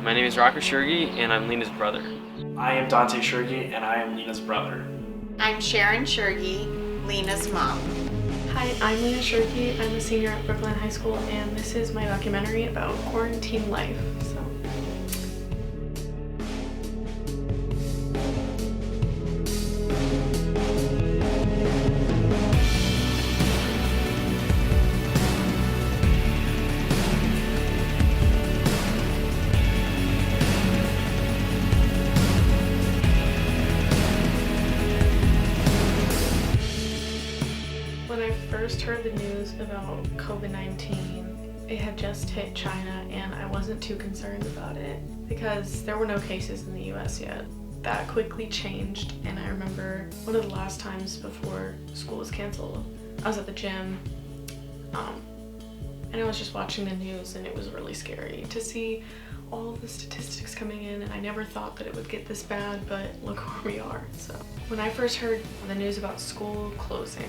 My name is Rocco Schorge, and I'm Lena's brother. I am Dante Schorge, and I am Lena's brother. I'm Sharon Schorge, Lena's mom. Hi, I'm Lena Schorge. I'm a senior at Brookline High School, and this is my documentary about quarantine life. When I first heard the news about COVID-19, it had just hit China, and I wasn't too concerned about it because there were no cases in the US yet. That quickly changed, and I remember one of the last times before school was canceled, I was at the gym, and I was just watching the news, and it was really scary to see all of the statistics coming in, and I never thought that it would get this bad, but look where we are. So when I first heard the news about school closing,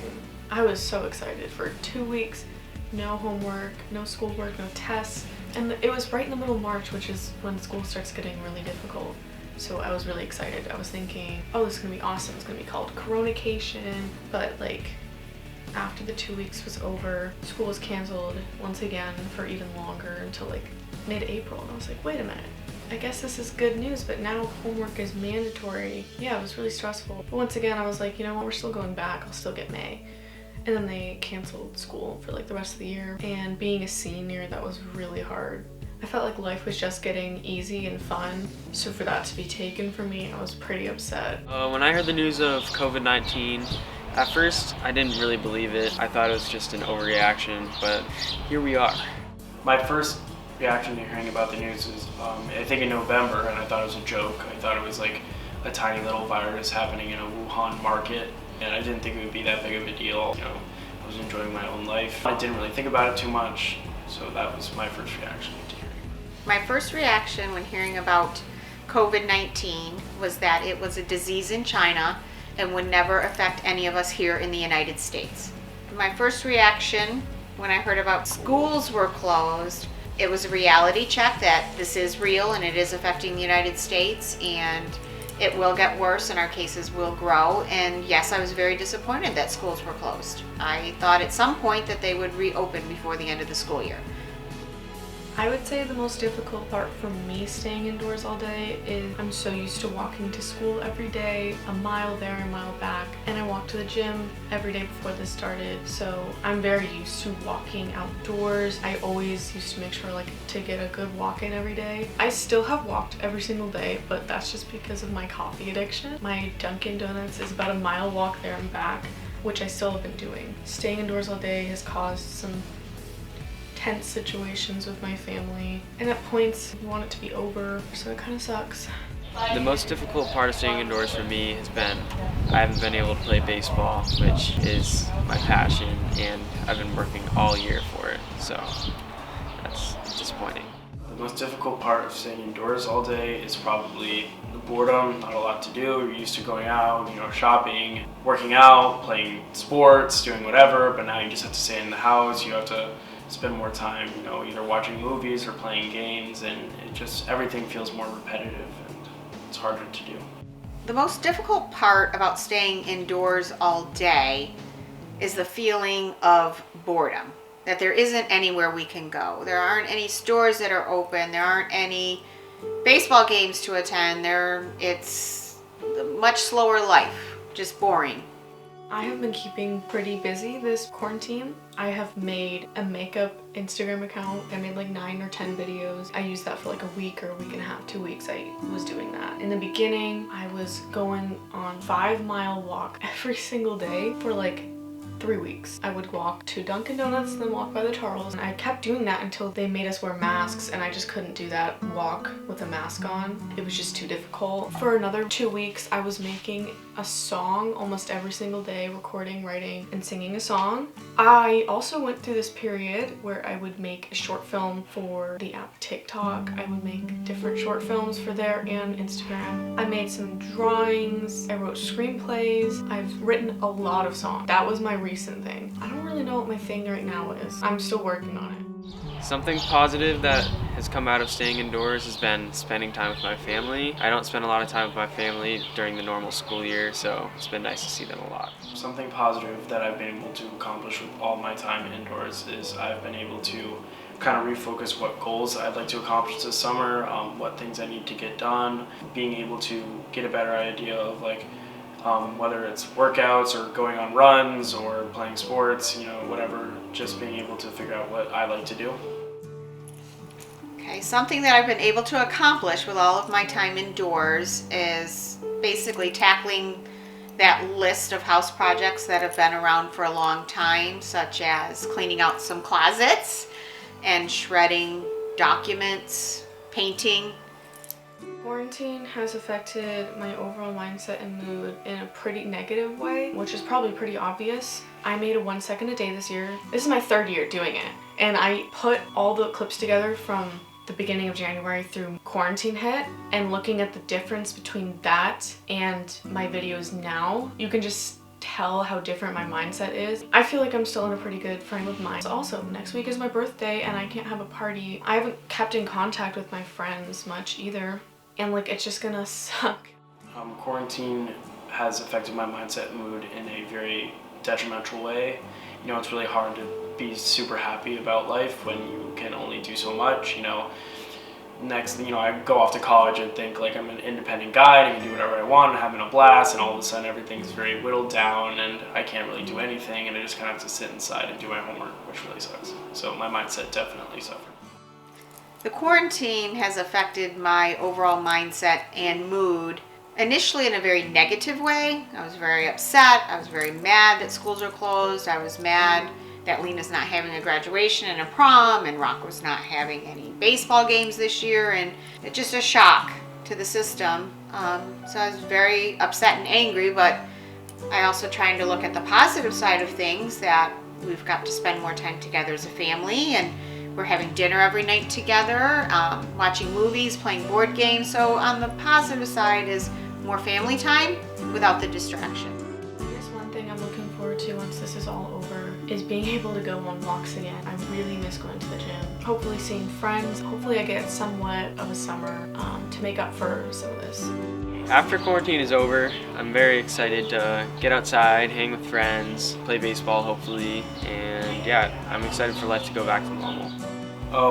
I was so excited. For 2 weeks, no homework, no schoolwork, no tests, and it was right in the middle of March, which is when school starts getting really difficult. So I was really excited. I was thinking, oh, this is gonna be awesome. It's gonna be called Coronacation. But like, after the 2 weeks was over, school was canceled once again for even longer until like mid-April. And I was like, wait a minute. I guess this is good news, but now homework is mandatory. Yeah, it was really stressful. But once again, I was like, you know what, we're still going back. I'll still get May. And then they canceled school for like the rest of the year. And being a senior, that was really hard. I felt like life was just getting easy and fun. So for that to be taken from me, I was pretty upset. When I heard the news of COVID-19, at first I didn't really believe it. I thought it was just an overreaction, but here we are. My first reaction to hearing about the news was, I think in November, and I thought it was a joke. I thought it was like a tiny little virus happening in a Wuhan market, and I didn't think it would be that big of a deal. You know, I was enjoying my own life. I didn't really think about it too much, so that was my first reaction to hearing. My first reaction when hearing about COVID-19 was that it was a disease in China and would never affect any of us here in the United States. My first reaction when I heard about schools were closed, it was a reality check that this is real and it is affecting the United States, and it will get worse and our cases will grow. And yes, I was very disappointed that schools were closed. I thought at some point that they would reopen before the end of the school year. I would say the most difficult part for me staying indoors all day is I'm so used to walking to school every day, a mile there, a mile back, and I walk to the gym every day before this started, so I'm very used to walking outdoors. I always used to make sure like to get a good walk in every day. I still have walked every single day, but that's just because of my coffee addiction. My Dunkin' Donuts is about a mile walk there and back, which I still have been doing. Staying indoors all day has caused some tense situations with my family, and at points you want it to be over, so it kind of sucks. The most difficult part of staying indoors for me has been I haven't been able to play baseball, which is my passion, and I've been working all year for it, so that's disappointing. The most difficult part of staying indoors all day is probably the boredom, not a lot to do. You're used to going out, shopping, working out, playing sports, doing whatever, but now you just have to stay in the house. You have to spend more time, either watching movies or playing games, and everything feels more repetitive and it's harder to do. The most difficult part about staying indoors all day is the feeling of boredom, that there isn't anywhere we can go. There aren't any stores that are open. There aren't any baseball games to attend. It's a much slower life, just boring. I have been keeping pretty busy this quarantine. I have made a makeup Instagram account. I made like 9 or 10 videos. I used that for like a week or a week and a half, 2 weeks. I was doing that. In the beginning, I was going on 5-mile walk every single day for like 3 weeks. I would walk to Dunkin' Donuts and then walk by the Charles. And I kept doing that until they made us wear masks, and I just couldn't do that walk with a mask on. It was just too difficult. For another 2 weeks, I was making a song almost every single day, recording, writing, and singing a song. I also went through this period where I would make a short film for the app TikTok. I would make different short films for there and Instagram. I made some drawings. I wrote screenplays. I've written a lot of songs. That was my recent thing. I don't really know what my thing right now is. I'm still working on it. Something positive that has come out of staying indoors has been spending time with my family. I don't spend a lot of time with my family during the normal school year, so it's been nice to see them a lot. Something positive that I've been able to accomplish with all my time indoors is I've been able to kind of refocus what goals I'd like to accomplish this summer, what things I need to get done, being able to get a better idea of like whether it's workouts or going on runs or playing sports, whatever, just being able to figure out what I like to do. Okay, something that I've been able to accomplish with all of my time indoors is basically tackling that list of house projects that have been around for a long time, such as cleaning out some closets and shredding documents, painting. Quarantine has affected my overall mindset and mood in a pretty negative way, which is probably pretty obvious. I made a 1 second a day this year. This is my 3rd year doing it. And I put all the clips together from the beginning of January through quarantine hit, and looking at the difference between that and my videos now, you can just tell how different my mindset is. I feel like I'm still in a pretty good frame of mind. Also, next week is my birthday and I can't have a party. I haven't kept in contact with my friends much either. And like, it's just gonna suck. Quarantine has affected my mindset and mood in a very detrimental way. It's really hard to be super happy about life when you can only do so much. Next, I go off to college and think like I'm an independent guy and I can do whatever I want and having a blast, and all of a sudden everything's very whittled down and I can't really do anything, and I just kind of have to sit inside and do my homework, which really sucks. So my mindset definitely suffered. The quarantine has affected my overall mindset and mood, initially in a very negative way. I was very upset. I was very mad that schools are closed. I was mad that Lena's not having a graduation and a prom, and Rocco's not having any baseball games this year, and it's just a shock to the system. So I was very upset and angry, but I also trying to look at the positive side of things, that we've got to spend more time together as a family, and we're having dinner every night together, watching movies, playing board games. So on the positive side is more family time without the distraction. I guess one thing I'm looking forward to once this is all over is being able to go on walks again. I really miss going to the gym. Hopefully seeing friends. Hopefully I get somewhat of a summer to make up for some of this. After quarantine is over, I'm very excited to get outside, hang with friends, play baseball hopefully, and yeah, I'm excited for life to go back to normal.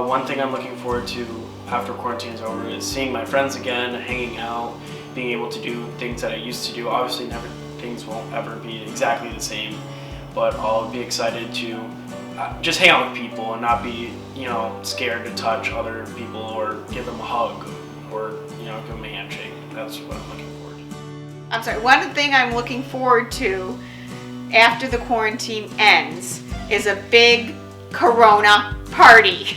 One thing I'm looking forward to after quarantine is over is seeing my friends again, hanging out, being able to do things that I used to do. Obviously things won't ever be exactly the same, but I'll be excited to just hang out with people and not be, scared to touch other people or give them a hug or, give them a handshake. That's what I'm looking forward to. I'm sorry, one thing I'm looking forward to after the quarantine ends is a big Corona party.